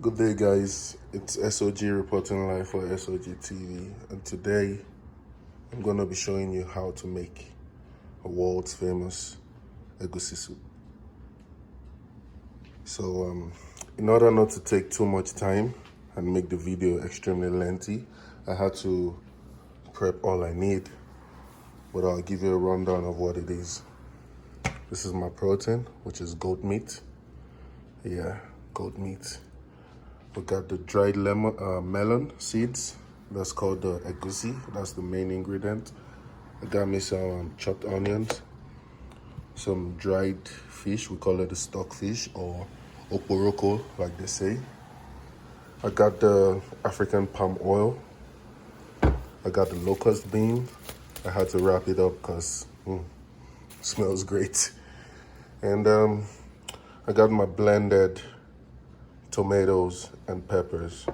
Good day, guys. It's SOG reporting live for SOG TV, and today I'm gonna be showing you how to make a world's famous Egusi soup. So, in order not to take too much time and make the video extremely lengthy, I had to prep all I need, but I'll give you a rundown of what it is. This is my protein, which is goat meat. Yeah, goat meat. We got the dried melon seeds. That's called the Egusi. That's the main ingredient. I got me some chopped onions, some dried fish. We call it the stockfish or OKPOROKO, like they say. I got the African palm oil. I got the locust bean. I had to wrap it up because it smells great. And I got my blended tomatoes and peppers.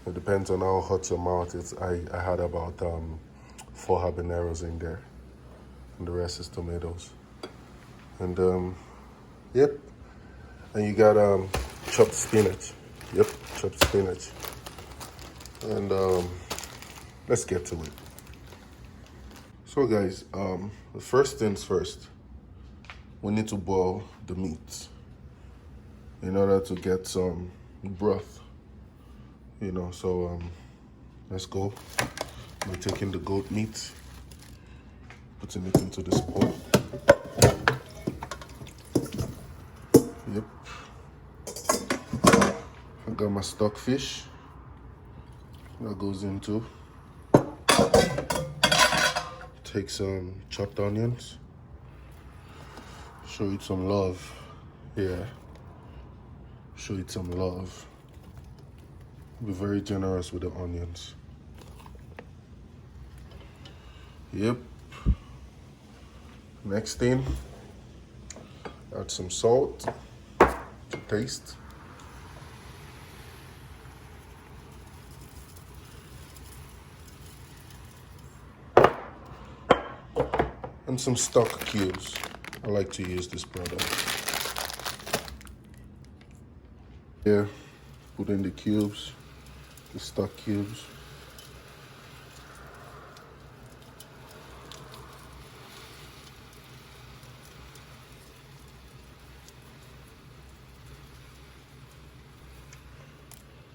It depends on how hot your mouth is. I had about 4 habaneros in there, and the rest is tomatoes. And yep, and you got chopped spinach. Yep, chopped spinach. And let's get to it. So guys, the first things first, we need to boil the meat in order to get some broth, so let's go. We're taking the goat meat, putting it into this pot. Yep, I got my stockfish that goes into. Take some chopped onions, show it some love. Yeah, show it some love. Be very generous with the onions. Yep. Next thing, add some salt to taste. And some stock cubes. I like to use this product. Here, put in the cubes, the stock cubes.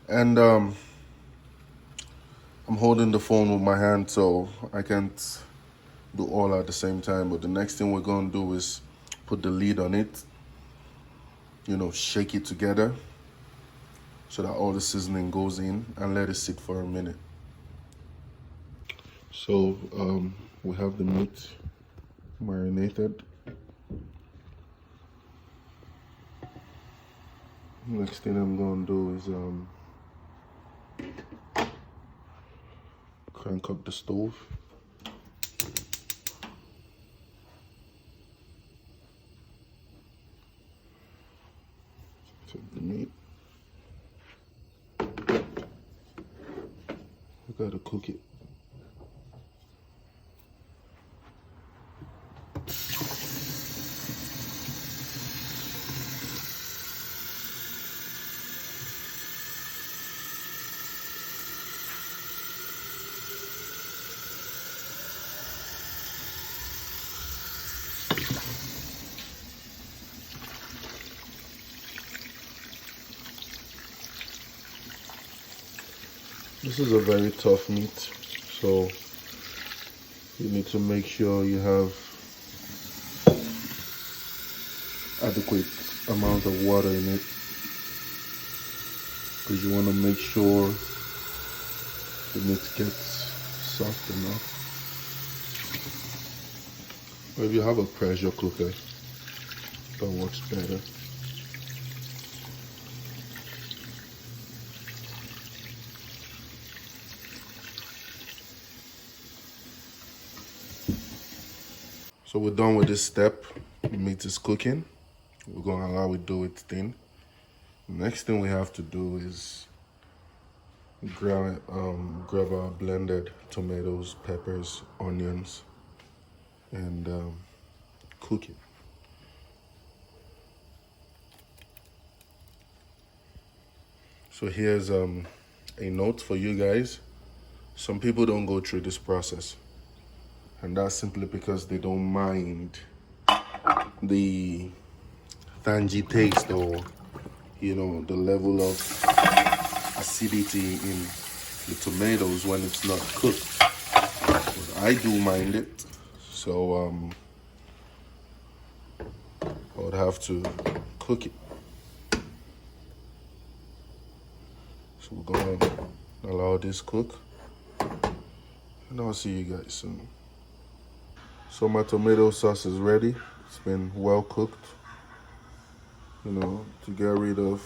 And I'm holding the phone with my hand, so I can't do all at the same time. But the next thing we're gonna do is put the lid on it, shake it together so that all the seasoning goes in, and let it sit for a minute. So we have the meat marinated. Next thing I'm gonna do is crank up the stove. Take the meat. I gotta cook it. This is a very tough meat, so you need to make sure you have adequate amount of water in it, because you want to make sure the meat gets soft enough. Or if you have a pressure cooker, that works better. So we're done with this step. The meat is cooking. We're gonna allow it to do its thing. Next thing we have to do is grab our blended tomatoes, peppers, onions, and cook it. So here's a note for you guys. Some people don't go through this process, and that's simply because they don't mind the tangy taste, or the level of acidity in the tomatoes when it's not cooked. But I do mind it, so I would have to cook it. So we're gonna allow this cook, and I'll see you guys soon. So my tomato sauce is ready. It's been well cooked, to get rid of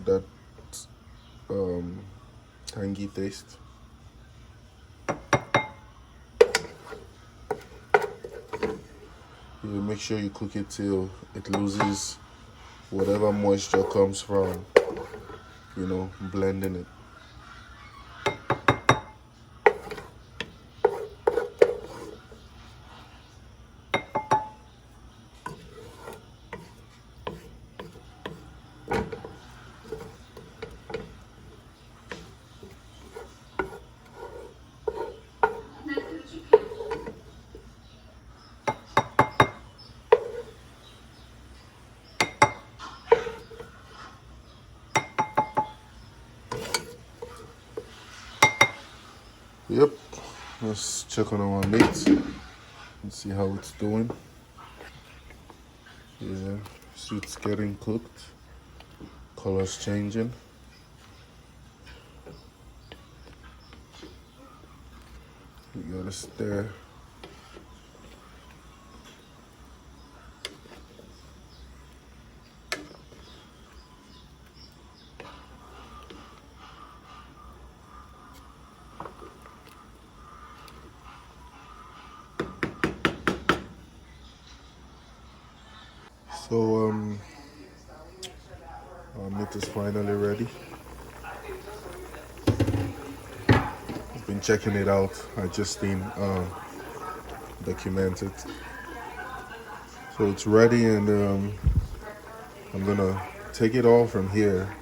that tangy taste. You make sure you cook it till it loses whatever moisture comes from, blending it. Yep, let's check on our meat and see how it's doing. Yeah, see it's getting cooked. Color's changing. You gotta stir. So our meat is finally ready. I've been checking it out. I just didn't document it. So it's ready, and I'm gonna take it all from here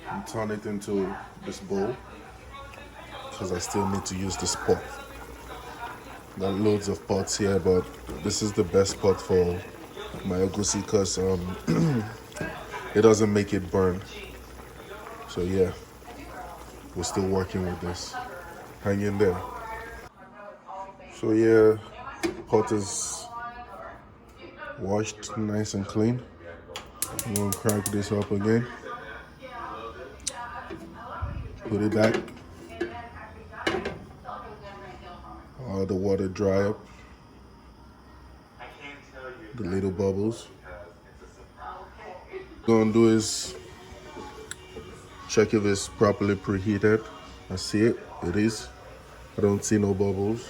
and turn it into this bowl, because I still need to use this pot. There are loads of pots here, but this is the best pot for my egusi, because it doesn't make it burn. So yeah, we're still working with this. Hang in there. So yeah, pot is washed nice and clean. I'm gonna crank this up again. Put it back. All the water dry up. The little bubbles. What I'm gonna do is check if it's properly preheated. I see it. It is. I don't see no bubbles.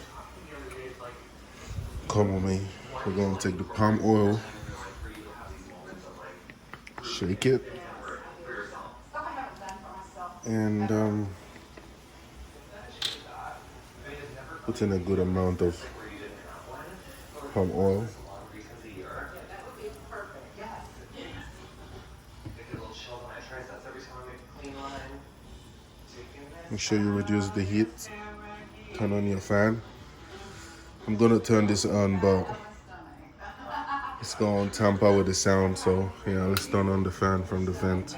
Come on, me. We're gonna take the palm oil, shake it, and put in a good amount of palm oil. Make sure you reduce the heat. Turn on your fan. I'm gonna turn this on, but it's gonna tamper with the sound, so yeah, let's turn on the fan from the vent.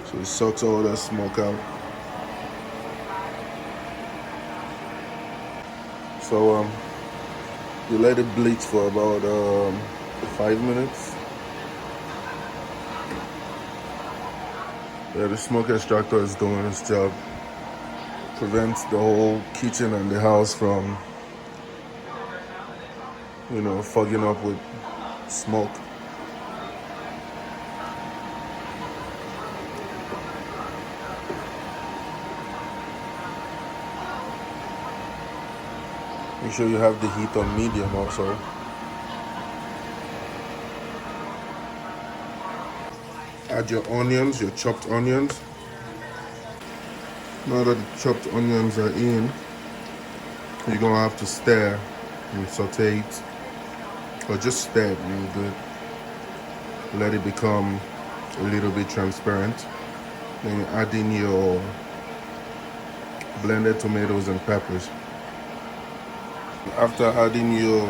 So it sucks all that smoke out. So you let it bleach for about 5 minutes. Yeah, the smoke extractor is doing its job. Prevents the whole kitchen and the house from, fogging up with smoke. Make sure you have the heat on medium also. Add your onions, your chopped onions. Now that the chopped onions are in, you're gonna have to stir and saute it, or just stir it really good. Let it become a little bit transparent. Then you add in your blended tomatoes and peppers. After adding your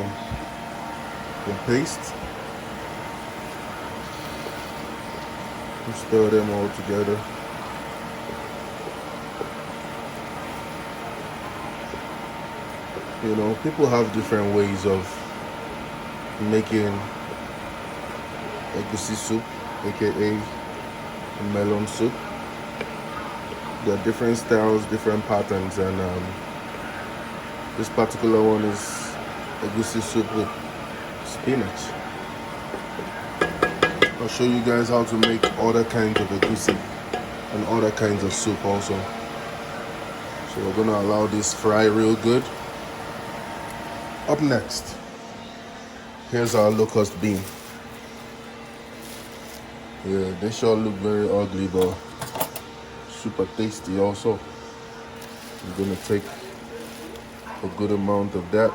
paste, you stir them all together. You know, people have different ways of making egusi soup, a.k.a. melon soup. There are different styles, different patterns, and this particular one is egusi soup with spinach. I'll show you guys how to make other kinds of egusi and other kinds of soup also. So we're gonna allow this fry real good. Up next, here's our locust bean. Yeah, they sure look very ugly, but super tasty also. I'm gonna take a good amount of that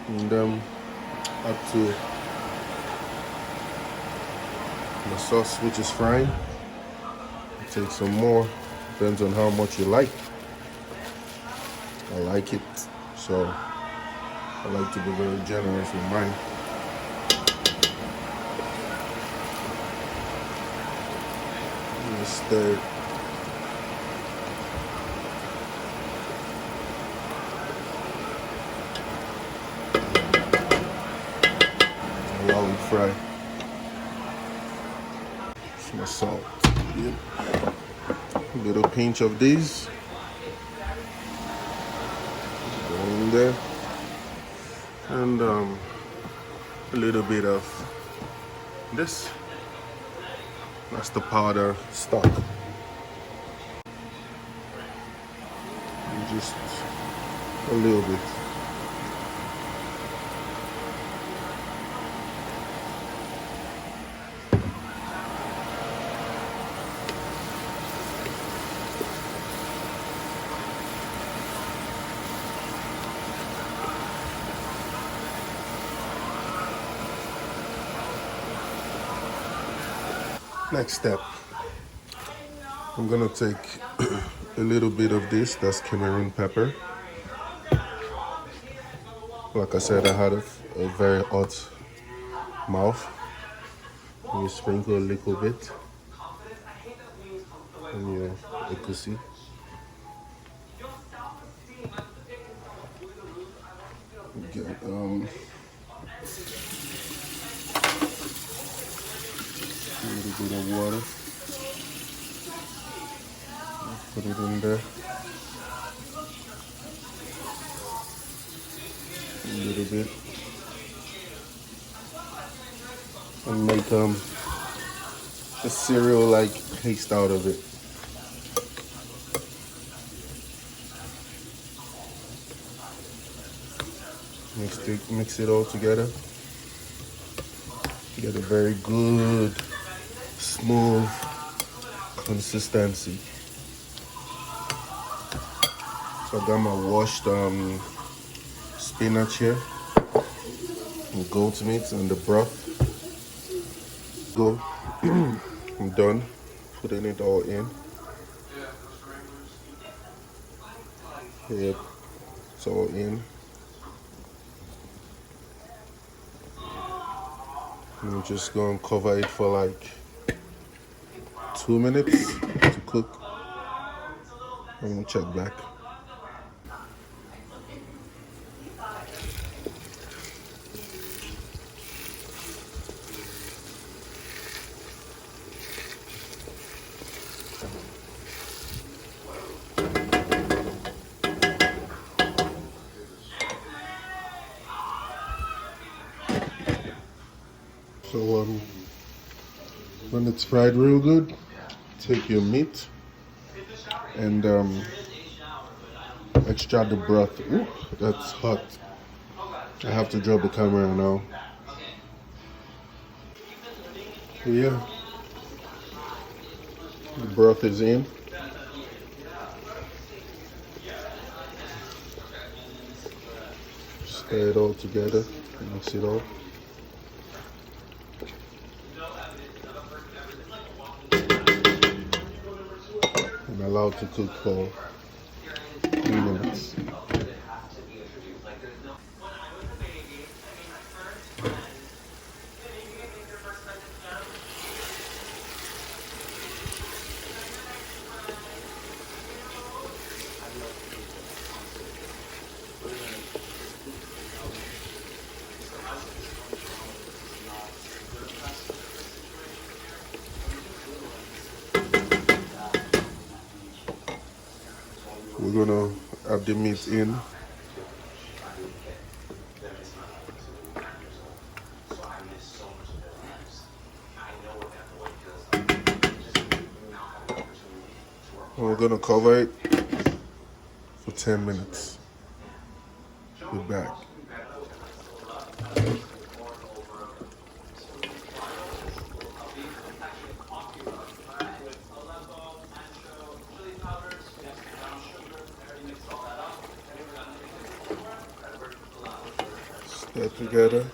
and add to the sauce, which is frying. Take some more, depends on how much you like. I like it, so I like to be very generous with mine. Stir it. While we fry. Some salt. Yep. A little pinch of these. Go in there. And a little bit of this. That's the powder stock. And just a little bit. Next step, I'm gonna take a little bit of this, that's Cameroon pepper. Like I said, I had a very hot mouth. You sprinkle a little bit on your egusi. Get a little bit of water. Put it in there. A little bit. And make a cereal-like paste out of it. Mix it all together. Get a very good, smooth consistency. So I got my washed spinach here, and goat meat and the broth. Go. I'm done putting it all in. Yep, it's all in. I'm just going to cover it for like 2 minutes to cook. I'm going to check back. So when it's fried real good, take your meat and extract the broth. Ooh, that's hot. I have to drop the camera now. Yeah, the broth is in. Stir it all together, mix it all. and allowed to cook for 3 minutes. We're gonna add the meat in. And we're gonna cover it for 10 minutes. We're back. Stir together.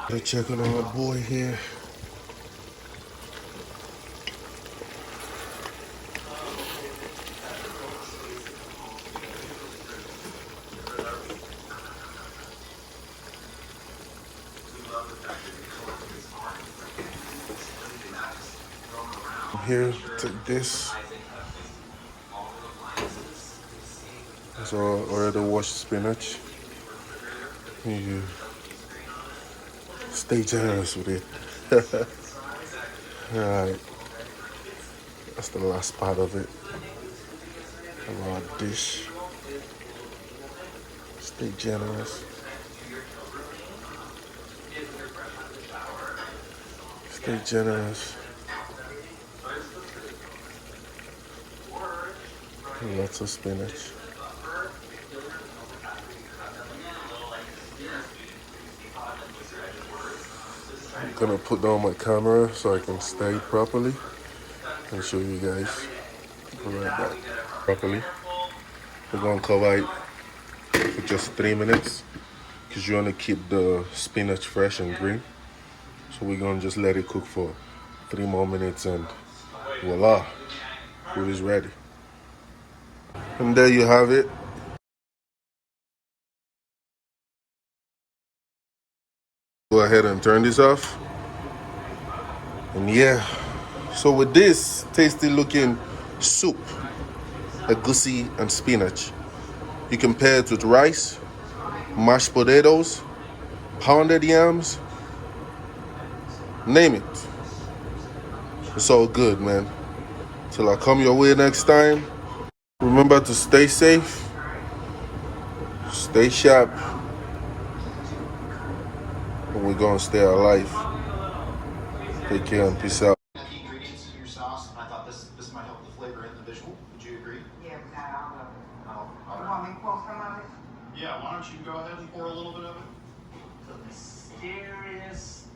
They're checking on our boy here. Here, take this. So already washed spinach. You stay generous with it. Alright. That's the last part of it. Of our dish. Stay generous. Stay generous. Lots of spinach. I'm gonna put down my camera so I can stay properly and show you guys. Be right back. Properly. We're gonna cover it for just 3 minutes because you want to keep the spinach fresh and green. So we're gonna just let it cook for 3 more minutes and voila, food is ready. And there you have it. Go ahead and turn this off. And yeah, so with this tasty looking soup, egusi and spinach, you can pair it with rice, mashed potatoes, pounded yams, name it. It's all good, man. Till I come your way next time, remember to stay safe, stay sharp, and we're gonna stay alive. Take care and peace out. Key ingredients in your sauce, and I thought this might help the flavor and the visual. Would you agree? Yeah, we got all of it. Oh, You want me to pour some of it? yeah, why don't you go ahead and pour a little bit of it? The mysterious